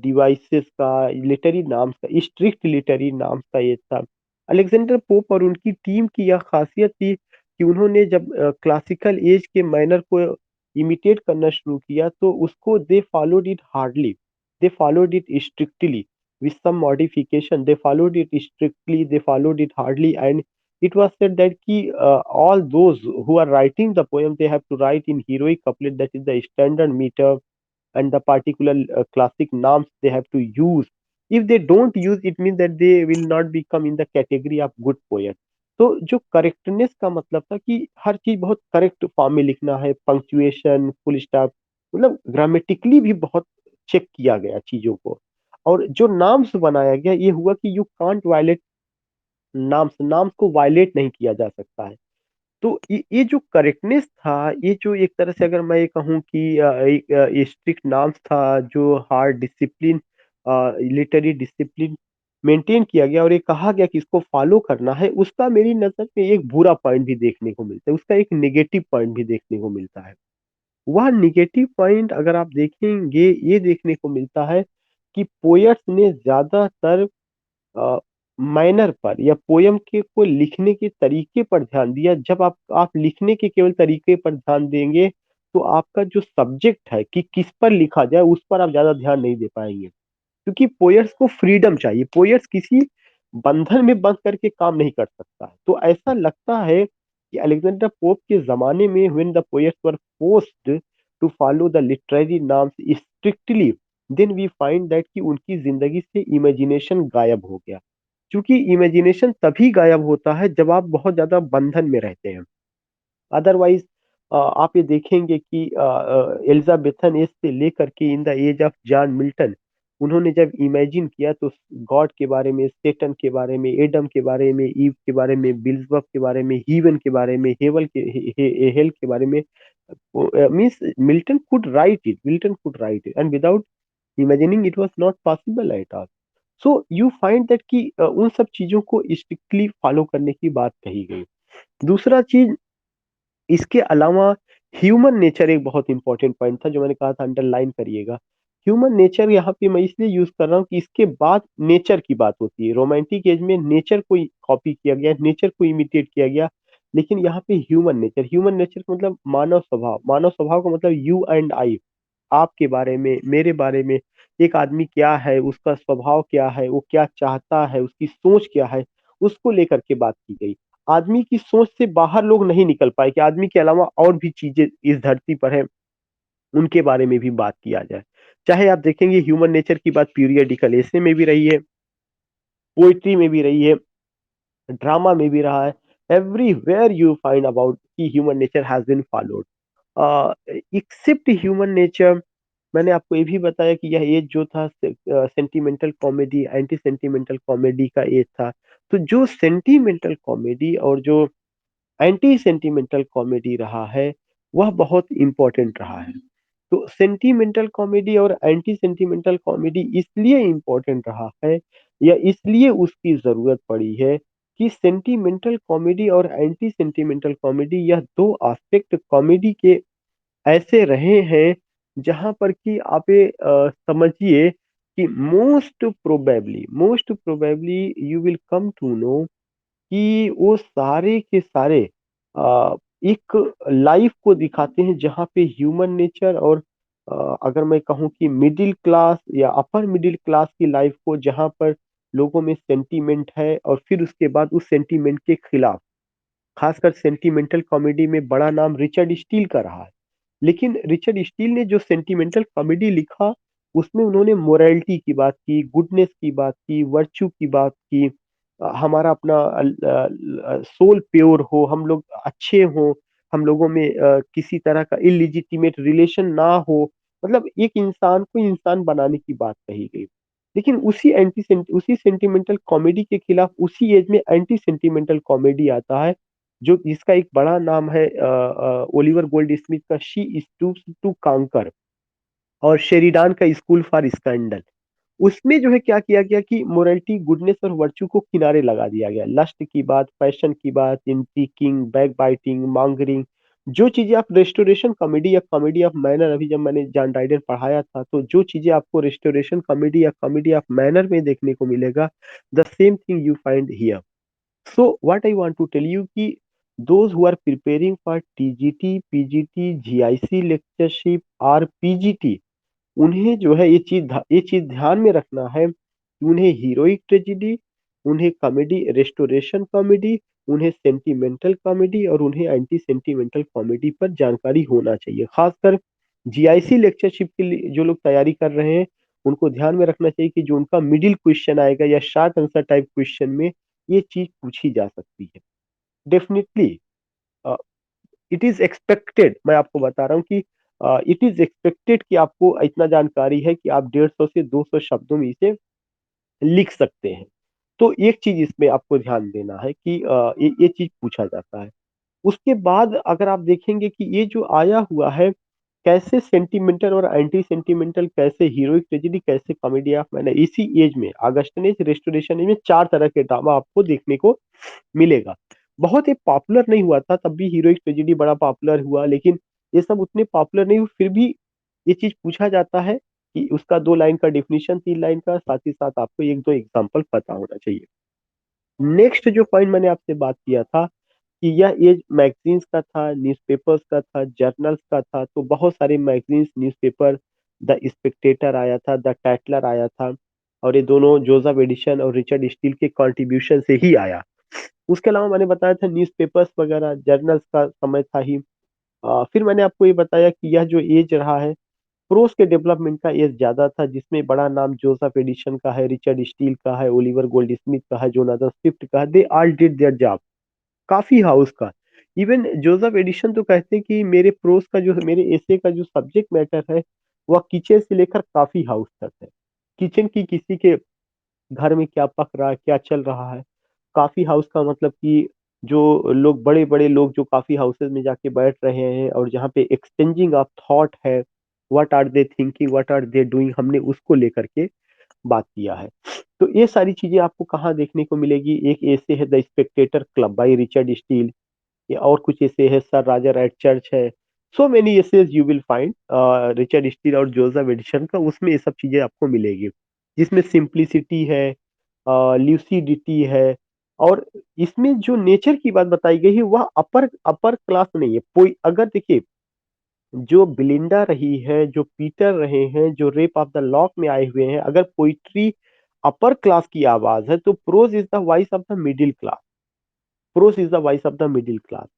डिवाइसेस का, लिटरेरी नॉर्म्स का, स्ट्रिक्ट लिटरेरी नॉर्म्स का एज था। अलेक्जेंडर पोप और उनकी टीम की यह खासियत थी कि उन्होंने जब क्लासिकल एज के मैनर को इमिटेट करना शुरू किया तो उसको they followed it hardly, they followed it strictly with some modification. They followed it strictly, they followed it hardly, and it was said that all those who are writing the poem, they have to write in heroic couplet, that is the standard meter, and the particular classic norms they have to use. If they don't use it mean that they will not become in the category of good poet. तो जो करेक्टनेस का मतलब था कि हर चीज बहुत करेक्ट फॉर्म में लिखना है, पंक्चुएशन, फुल स्टॉप, मतलब ग्रामेटिकली भी बहुत चेक किया गया चीजों को। और जो नाम्स बनाया गया, ये हुआ कि यू कांट वायलेट नाम्स, नाम्स को वायलेट नहीं किया जा सकता है। तो ये जो करेक्टनेस था, ये जो एक तरह से अगर मैं ये कहूँ कि एक स्ट्रिक्ट नॉर्म्स था, जो hard discipline, literary discipline maintain किया गया और ये कहा गया कि इसको फॉलो करना है, उसका मेरी नजर में एक बुरा पॉइंट भी देखने को मिलता है, उसका एक नेगेटिव पॉइंट भी देखने को मिलता है। वह निगेटिव पॉइंट अगर आप देखेंगे, ये देखने को मिलता है कि पोयट्स ने ज्यादातर माइनर पर या पोयम के को लिखने के तरीके पर ध्यान दिया। जब आप लिखने के केवल तरीके पर ध्यान देंगे, तो आपका जो सब्जेक्ट है कि किस पर लिखा जाए, उस पर आप ज्यादा ध्यान नहीं दे पाएंगे। क्योंकि पोयट्स को फ्रीडम चाहिए, पोयट्स किसी बंधन में बंध करके काम नहीं कर सकता है। तो ऐसा लगता है कि अलेक्जेंडर पोप के जमाने में when the poets were forced to follow the literary norms strictly, then we find that कि उनकी जिंदगी से इमेजिनेशन गायब हो गया। क्योंकि इमेजिनेशन तभी गायब होता है जब आप बहुत ज्यादा बंधन में रहते हैं। अदरवाइज आप ये देखेंगे कि एलिजाबेथन एज से लेकर के in the age of John Milton, उन्होंने जब इमेजिन किया तो गॉड के बारे में, सेटन के बारे में, एडम के बारे में, ईव के बारे में, बिल्जबब के बारे में, हीवन के बारे में, हेल के बारे में, means Milton could write it and without imagining it was not possible at all. So you find that कि उन सब चीजों को स्ट्रिक्टली फॉलो करने की बात कही गई। दूसरा चीज, इसके अलावा ह्यूमन नेचर एक बहुत इंपॉर्टेंट पॉइंट था जो मैंने कहा था, अंडरलाइन करिएगा। ह्यूमन नेचर यहाँ पे मैं इसलिए यूज कर रहा हूँ कि इसके बाद नेचर की बात होती है। रोमांटिक एज में नेचर को कॉपी किया गया, नेचर को इमिटेट किया गया, लेकिन यहाँ पे ह्यूमन नेचर का मतलब मानव स्वभाव, मानव स्वभाव का मतलब यू एंड आई, आपके बारे में, मेरे बारे में, एक आदमी क्या है, उसका स्वभाव क्या है, वो क्या चाहता है, उसकी सोच क्या है, उसको लेकर के बात की गई। आदमी की सोच से बाहर लोग नहीं निकल पाए कि आदमी के अलावा और भी चीजें इस धरती पर है, उनके बारे में भी बात किया जाए। चाहे आप देखेंगे ह्यूमन नेचर की बात पीरियडिकल एसे में भी रही है, पोइट्री में भी रही है, ड्रामा में भी रहा है। एवरीवेयर यू फाइंड अबाउट कि human nature has been followed, except human nature. मैंने आपको ये भी बताया कि यह एज जो था sentimental comedy, anti sentimental comedy का एज था। तो जो सेंटिमेंटल कॉमेडी और जो एंटी सेंटिमेंटल कॉमेडी रहा है, वह बहुत इंपॉर्टेंट रहा है। तो सेंटिमेंटल कॉमेडी और एंटी सेंटिमेंटल कॉमेडी इसलिए इंपॉर्टेंट रहा है, या इसलिए उसकी जरूरत पड़ी है कि सेंटिमेंटल कॉमेडी और एंटी सेंटिमेंटल कॉमेडी, यह दो एस्पेक्ट कॉमेडी के ऐसे रहे हैं जहां पर कि आप ये समझिए कि most probably you will come to know कि वो सारे के सारे अ, एक लाइफ को दिखाते हैं जहाँ पे ह्यूमन नेचर और अगर मैं कहूँ कि मिडिल क्लास या अपर मिडिल क्लास की लाइफ को, जहाँ पर लोगों में सेंटीमेंट है और फिर उसके बाद उस सेंटीमेंट के खिलाफ, खासकर सेंटिमेंटल कॉमेडी में बड़ा नाम रिचर्ड स्टील का रहा है। लेकिन रिचर्ड स्टील ने जो सेंटिमेंटल कॉमेडी लिखा, उसमें उन्होंने मोरालिटी की बात की, गुडनेस की बात की, वर्च्यू की बात की, हमारा अपना सोल प्योर हो, हम लोग अच्छे हो, हम लोगों में किसी तरह का इलिजिटिमेट रिलेशन ना हो, मतलब एक इंसान को इंसान बनाने की बात कही गई। लेकिन उसी सेंटिमेंटल कॉमेडी के खिलाफ उसी एज में एंटी सेंटिमेंटल कॉमेडी आता है, जो जिसका एक बड़ा नाम है ओलिवर गोल्ड स्मिथ का शी स्टूप्स टू कांकर, और शेरिडान का स्कूल फॉर स्कैंडल। उसमें जो है क्या किया गया कि मोरालिटी, गुडनेस और वर्च्यू को किनारे लगा दिया गया। लस्ट की बात, पैशन की बात, इंट्रिकिंग, बैक बाइटिंग, मॉन्गरिंग, जो चीजें आप रेस्टोरेशन कॉमेडी या कॉमेडी ऑफ मैनर, अभी जब मैंने जॉन ड्राइडन पढ़ाया था, तो जो चीजें आपको रेस्टोरेशन कॉमेडी या कॉमेडी ऑफ मैनर में देखने को मिलेगा, the same thing you find here. So what I want to tell you कि those who are preparing for TGT, PGT, GIC lectureship और PGT, उन्हें जो है ये चीज ध्यान में रखना है कि उन्हें हीरोइक ट्रेजिडी, उन्हें कॉमेडी, रेस्टोरेशन कॉमेडी, उन्हें सेंटिमेंटल कॉमेडी और उन्हें एंटी सेंटिमेंटल कॉमेडी पर जानकारी होना चाहिए। खासकर जीआईसी लेक्चरशिप के लिए जो लोग तैयारी कर रहे हैं, उनको ध्यान में रखना चाहिए कि जो उनका मिडिल क्वेश्चन आएगा या शॉर्ट आंसर टाइप क्वेश्चन में ये चीज पूछी जा सकती है। डेफिनेटली इट इज एक्सपेक्टेड, मैं आपको बता रहा हूँ कि इट इज एक्सपेक्टेड कि आपको इतना जानकारी है कि आप 150 से 200 शब्दों में इसे लिख सकते हैं। तो एक चीज इसमें आपको ध्यान देना है कि ये चीज पूछा जाता है। उसके बाद अगर आप देखेंगे कि ये जो आया हुआ है, कैसे सेंटिमेंटल और एंटी सेंटिमेंटल, कैसे हीरोइक ट्रेजेडी, कैसे कॉमेडी ऑफ मैंने इसी एज में ऑगस्टन एज, रेस्टोरेशन एज में 4 तरह के ड्रामा आपको देखने को मिलेगा। बहुत ही पॉपुलर नहीं हुआ था, तब भी हीरोइक ट्रेजेडी बड़ा पॉपुलर हुआ, लेकिन ये सब उतने पॉपुलर नहीं हुए, फिर भी ये चीज पूछा जाता है कि उसका 2 लाइन का डिफिनीशन, 3 लाइन का, साथ ही साथ आपको 1-2 एग्जाम्पल पता होना चाहिए। नेक्स्ट जो पॉइंट मैंने आपसे बात किया था कि यह एज मैगजीन्स का था, न्यूज़पेपर्स का था, जर्नल्स का था, तो बहुत सारे मैगजीन्स, न्यूज़पेपर, द स्पेक्टेटर आया था, द टैटलर आया था, और ये दोनों जोसेफ एडिसन और रिचर्ड स्टील के कंट्रीब्यूशन से ही आया। उसके अलावा मैंने बताया था न्यूज़पेपर्स वगैरह, जर्नल्स का समय था ही। फिर मैंने आपको ये बताया कि यह जो एज रहा है, प्रोस के डेवलपमेंट का एज ज्यादा था, जिसमें बड़ा नाम जोसेफ एडिसन का है, रिचर्ड स्टील का है, ओलिवर गोल्डस्मिथ का है, जोनाथन स्विफ्ट का है, they all did their job. काफी हाउस का, इवन जोसेफ एडिसन तो कहते हैं कि मेरे प्रोस का जो, मेरे एसे का जो सब्जेक्ट मैटर है, वह किचन से लेकर काफी हाउस तक है। किचन की किसी के घर में क्या पक रहा है, क्या चल रहा है। काफी हाउस का मतलब कि जो लोग, बड़े बड़े लोग जो काफी हाउसेज में जाके बैठ रहे हैं और जहाँ पे एक्सचेंजिंग ऑफ थॉट है, what are they thinking, what are they doing, हमने उसको लेकर के बात किया है। तो ये सारी चीजें आपको कहाँ देखने को मिलेगी? एक ऐसे है the Spectator club by Richard Steele, या और कुछ ऐसे है सर राजा रेड चर्च है। So many essays you will find Richard Steele और जोसेफ एडिसन का, उसमें ये सब चीजें आपको मिलेगी, जिसमें सिंप्लिसिटी है, ल्यूसिडिटी है, और इसमें जो नेचर की बात बताई गई है वह अपर अपर क्लास नहीं है। कोई अगर देखिए, जो बिलिंडा रही है, जो पीटर रहे हैं, जो रेप ऑफ द लॉक में आए हुए हैं, अगर पोइट्री अपर क्लास की आवाज है तो prose is the voice of the middle class. Prose is the voice of the middle class.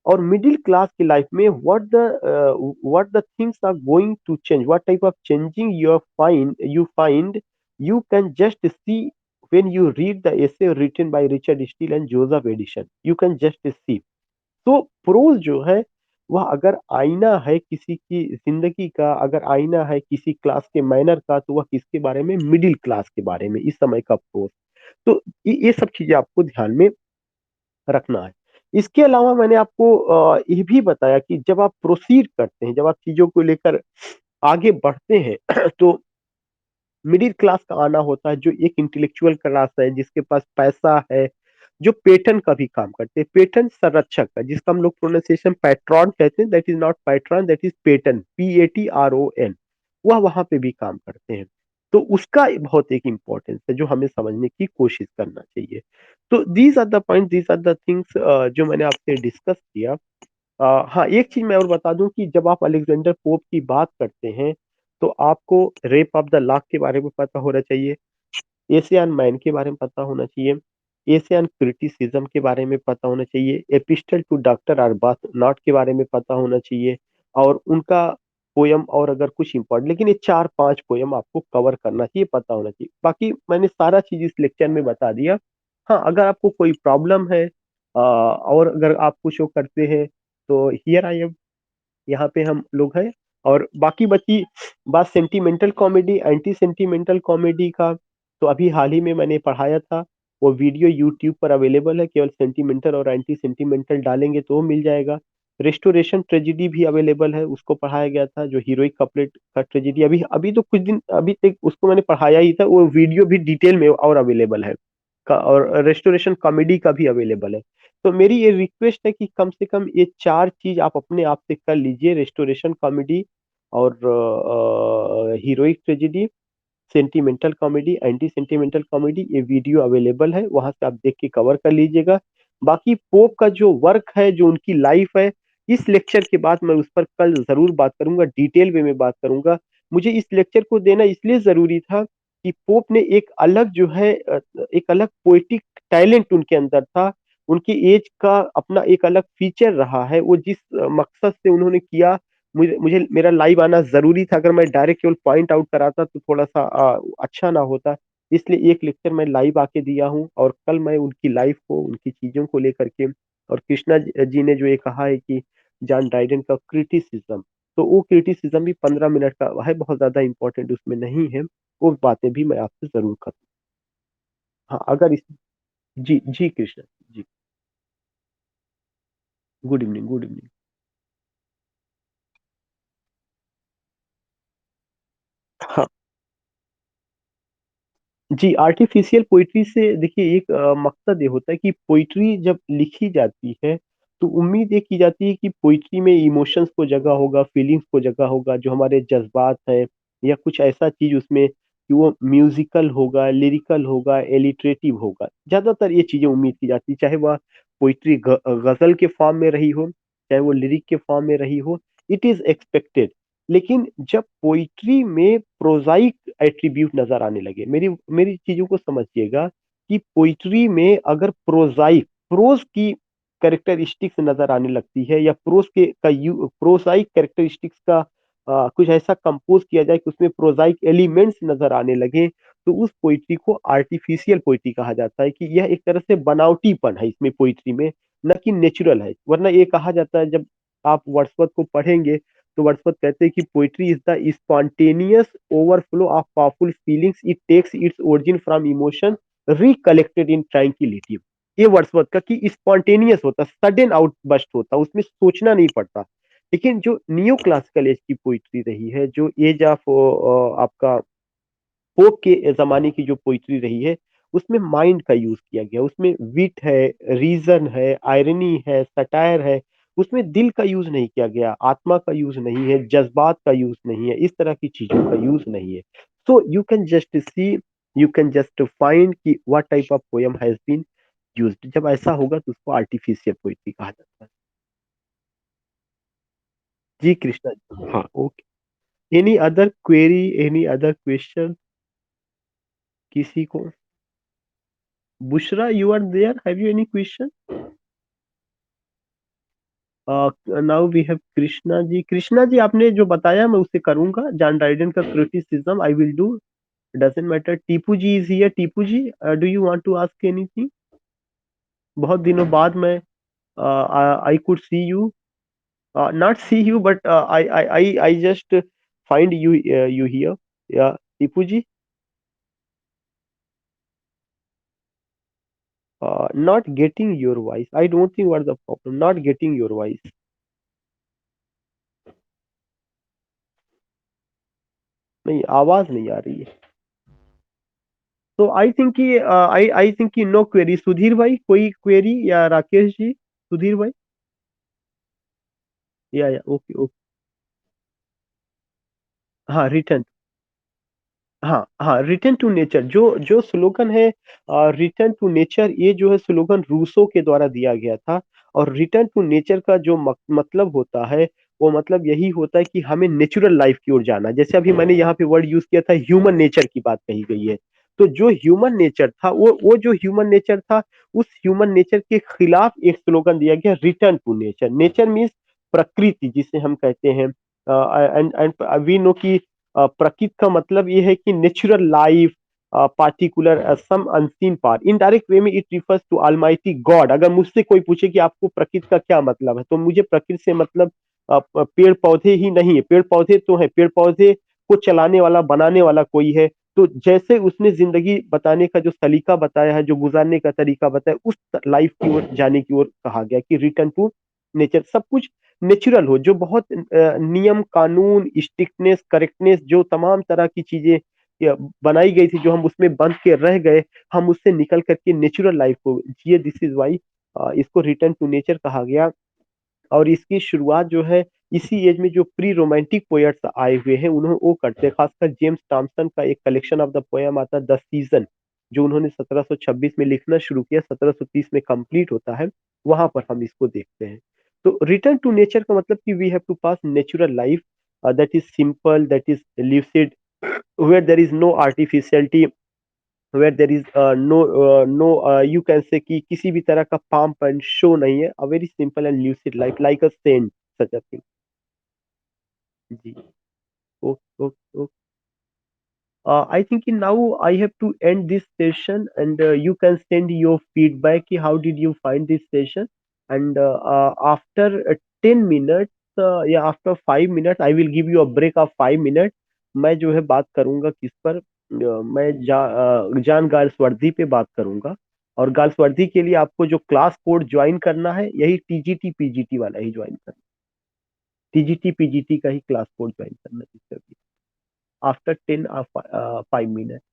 और मिडिल क्लास की लाइफ में what the things are going to change, what type of changing you find you can just see when you read the essay written by Richard Steele and Joseph Edison, you can just see। तो प्रोज जो है वह अगर आईना है किसी की जिंदगी का, अगर आईना है किसी क्लास के मैनर का, तो वह किसके बारे में? मिडिल क्लास के बारे में, इस समय का प्रोज। तो ये सब चीजें आपको ध्यान में रखना है। इसके अलावा मैंने आपको ये भी बताया कि जब आप प्रोसीड करते हैं, जब आप चीजों को लेकर आगे बढ़ते हैं तो मिडिल क्लास का आना होता है, जो एक इंटेलेक्चुअल क्लास है, जिसके पास पैसा है, जो पेटर्न का भी काम करते हैं। पेटर्न संरक्षक का, जिसका हम लोग प्रोनाउंसिएशन पैट्रॉन कहते हैं, that is not patron, that is pattern, PATRON, वह वहां पे भी काम करते हैं। तो उसका बहुत एक इंपॉर्टेंस है जो हमें समझने की कोशिश करना चाहिए। तो these are the point, these are the things जो मैंने आपसे डिस्कस किया। हाँ, एक चीज मैं और बता दूं कि जब आप अलेक्जेंडर पोप की बात करते हैं तो आपको रेप ऑफ द लॉक के बारे में पता होना चाहिए, एशियन मैन के बारे में पता होना चाहिए, एशियन क्रिटिसिज्म के बारे में पता होना चाहिए, एपिस्टल टू डॉक्टर अरबाथ नॉट के बारे में पता होना चाहिए, और उनका पोयम, और अगर कुछ इंपॉर्टेंट, लेकिन ये 4-5 पोयम आपको कवर करना चाहिए, पता होना चाहिए। बाकी मैंने सारा चीज इस लेक्चर में बता दिया। हाँ, अगर आपको कोई प्रॉब्लम है और अगर आप कुछ वो करते हैं तो हियर आई एम, यहाँ पे हम लोग हैं। और बाकी बची बात sentimental comedy, anti sentimental comedy का, तो अभी हाल ही में मैंने पढ़ाया था, वो वीडियो यूट्यूब पर अवेलेबल है, केवल सेंटिमेंटल और एंटी सेंटिमेंटल डालेंगे तो वो मिल जाएगा। रेस्टोरेशन ट्रेजिडी भी अवेलेबल है, उसको पढ़ाया गया था, जो हीरोइक कपलेट का ट्रेजिडी, अभी अभी तो कुछ दिन अभी तक उसको मैंने पढ़ाया ही था, वो वीडियो भी डिटेल में और अवेलेबल है और रेस्टोरेशन कॉमेडी का भी अवेलेबल है। तो मेरी ये रिक्वेस्ट है कि कम से कम ये 4 चीज आप अपने आप से कर लीजिए, रेस्टोरेशन कॉमेडी और heroic tragedy, sentimental comedy, anti sentimental comedy, ये वीडियो अवेलेबल है, वहां से आप देख के कवर कर लीजिएगा। बाकी पोप का जो वर्क है, जो उनकी लाइफ है, इस लेक्चर के बाद मैं उस पर कल जरूर बात करूंगा, डिटेल वे में बात करूंगा। मुझे इस लेक्चर को देना इसलिए जरूरी था कि पोप ने एक अलग जो है एक अलग पोएटिक टैलेंट उनके अंदर था, उनकी एज का अपना एक अलग फीचर रहा है, वो जिस मकसद से उन्होंने किया मुझे मुझे मेरा लाइव आना ज़रूरी था, अगर मैं डायरेक्ट केवल पॉइंट आउट कराता तो थोड़ा-सा अच्छा ना होता। इसलिए एक लेक्चर मैं लाइव आके दिया हूँ और कल मैं उनकी लाइफ़ को, उनकी चीज़ों को लेकर के और कृष्णा जी ने जो ये कहा है कि जॉन ड्राइडेन का क्रिटिसिज़्म, तो वो क्रिटिसिज़्म भी 15 मिनट का है, बहुत ज़्यादा इम्पोर्टेंट उसमें नहीं है। वो बातें भी मैं आपसे ज़रूर करूँ। हाँ, अगर इस जी, जी कृष्णा जी, गुड इवनिंग, गुड इवनिंग। हाँ। जी, आर्टिफ़िशियल पोएट्री से देखिए एक मकसद ये होता है कि पोएट्री जब लिखी जाती है, तो उम्मीद ये की जाती है कि पोएट्री में इमोशंस को जगह होगा, फीलिंग्स को जगह होगा, जो हमारे जज़्बात हैं या कुछ ऐसा चीज़ उसमें कि वो म्यूज़िकल होगा, लिरिकल होगा, एलिटरेटिव होगा। ज़्यादातर ये चीज़ें उम्मीद की जाती है, चाहे वह पोएट्री गज़ल के फ़ॉर्म में रही हो, चाहे वो लिरिक के फ़ॉर्म में रही हो, इट इज़ एक्सपेक्टेड। लेकिन जब पोइट्री में प्रोज़ाइक एट्रिब्यूट नज़र आने लगे, मेरी मेरी चीज़ों को समझिएगा कि पोइट्री में अगर प्रोज़ की कैरेक्टरिस्टिक्स नज़र आने लगती है या प्रोज़ाइक कैरेक्टरिस्टिक्स का कुछ ऐसा कंपोज़ किया जाए कि उसमें प्रोज़ाइक एलिमेंट्स नज़र आने लगे, तो उस पोइट्री को आर्टिफ़िशियल पोइट्री कहा जाता है कि यह एक तरह से बनावटीपन है इसमें पोइट्री में, ना कि नेचुरल है। वरना ये कहा जाता है, जब आप वर्ड्सवर्थ को पढ़ेंगे तो वर्ड्सवर्थ कहते हैं कि poetry is the spontaneous overflow of powerful feelings, it takes its origin from emotion recollected in tranquillity. ये वर्ड्सवर्थ का कि स्पॉन्टेनियस होता, सडन आउटबर्स्ट होता, उसमें सोचना नहीं पड़ता। लेकिन जो नियो क्लासिकल एज की पोइट्री रही है, जो एज ऑफ आपका पोप के ज़माने की जो पोइट्री रही है, उसमें माइंड का यूज़ किया गया। उसमें विट है, रीज़न है, आयरनी है, सटायर है, उसमें दिल का यूज़ नहीं किया गया, आत्मा का यूज़ नहीं है, जज़्बात का यूज़ नहीं है, इस तरह की चीज़ों का यूज़ नहीं है। So you can just find कि what type of poem has been used. जब ऐसा होगा तो उसको आर्टिफिशियल पोएट्री कहा जाता है। जी कृष्णा जी। हाँ, okay. Any other query, any other question किसी को? Bushra, you are there. Have you any question? Now we have Krishna ji. Krishna ji, आपने जो बताया मैं उसे करूंगा, जॉन ड्राइडन का criticism I will do. Doesn't matter. Tipu ji is here. Tipu ji, do you want to ask anything? बहुत दिनों बाद मैं I could see you, not see you but I just find you you here. या Tipu ji, not getting your voice, I don't think what the problem, not getting your voice. नहीं, आवाज नहीं आ रही है। तो आई थिंक कि आई थिंक कि नो क्वेरी। सुधीर भाई, कोई क्वेरी? या राकेश जी? सुधीर भाई? या ओके ओके। हाँ, रिटर्न। हाँ हाँ, रिटर्न टू नेचर जो जो स्लोगन है, रिटर्न टू नेचर, ये जो है स्लोगन रूसो के द्वारा दिया गया था। और रिटर्न टू नेचर का जो मतलब होता है, वो मतलब यही होता है कि हमें नेचुरल लाइफ की ओर जाना। जैसे अभी मैंने यहाँ पे वर्ड यूज किया था, ह्यूमन नेचर की बात कही गई है। तो जो ह्यूमन नेचर था, वो जो ह्यूमन नेचर था, उस ह्यूमन नेचर के खिलाफ एक स्लोगन दिया गया, return to nature. Nature means प्रकृति जिसे हम कहते हैं। एंड वी नो कि प्रकृति का मतलब ये है कि natural life, particular some unseen part. Indirect way में it refers to almighty God. अगर मुझसे कोई पूछे कि आपको प्रकृति का क्या मतलब है, तो मुझे प्रकृति से मतलब पेड़ पौधे ही नहीं है। पेड़ पौधे तो है, पेड़ पौधे को चलाने वाला, बनाने वाला कोई है। तो जैसे उसने जिंदगी बताने का जो सलीका बताया है, जो गुजारने का तरीका बताया, उस लाइफ की ओर जाने की ओर कहा गया कि रिटर्न टू नेचर। सब कुछ नेचुरल हो, जो बहुत नियम कानून, स्ट्रिक्टनेस, करेक्टनेस, जो तमाम तरह की चीजें बनाई गई थी, जो हम उसमें बंध के रह गए, हम उससे निकल करके नेचुरल लाइफ को जिए। दिस इज वाई इसको रिटर्न टू नेचर कहा गया। और इसकी शुरुआत जो है, इसी एज में जो प्री रोमांटिक पोएट्स आए हुए हैं, उन्होंने वो करते हैं। खासकर जेम्स टॉमसन का एक कलेक्शन ऑफ द पोएम आता है, द सीजन, जो उन्होंने 1726 में लिखना शुरू किया, 1730 में कंप्लीट होता है। वहां पर हम इसको देखते हैं। तो रिटर्न टू नेचर का मतलब कि we have to pass natural life that is simple, that is lucid, where there is no artificiality, where there is no you can say कि किसी भी तरह का pomp and show नहीं है, a very simple and lucid life like a saint, such a thing। जी। Okay okay. I think now I have to end this session, and you can send your feedback. How did you find this session? And after 10 minutes, या after 5 minutes, I will give you a break of 5 minutes. मैं जो है बात करूंगा किस पर, मैं जान गार्ल्सवर्दी पे बात करूंगा। और गार्ल्सवर्दी के लिए आपको जो क्लास कोड ज्वाइन करना है, यही टीजीटी पीजीटी वाला ही ज्वाइन करना। टीजीटी पीजीटी का ही क्लास कोड ज्वाइन करना है, आफ्टर 10 5 minutes.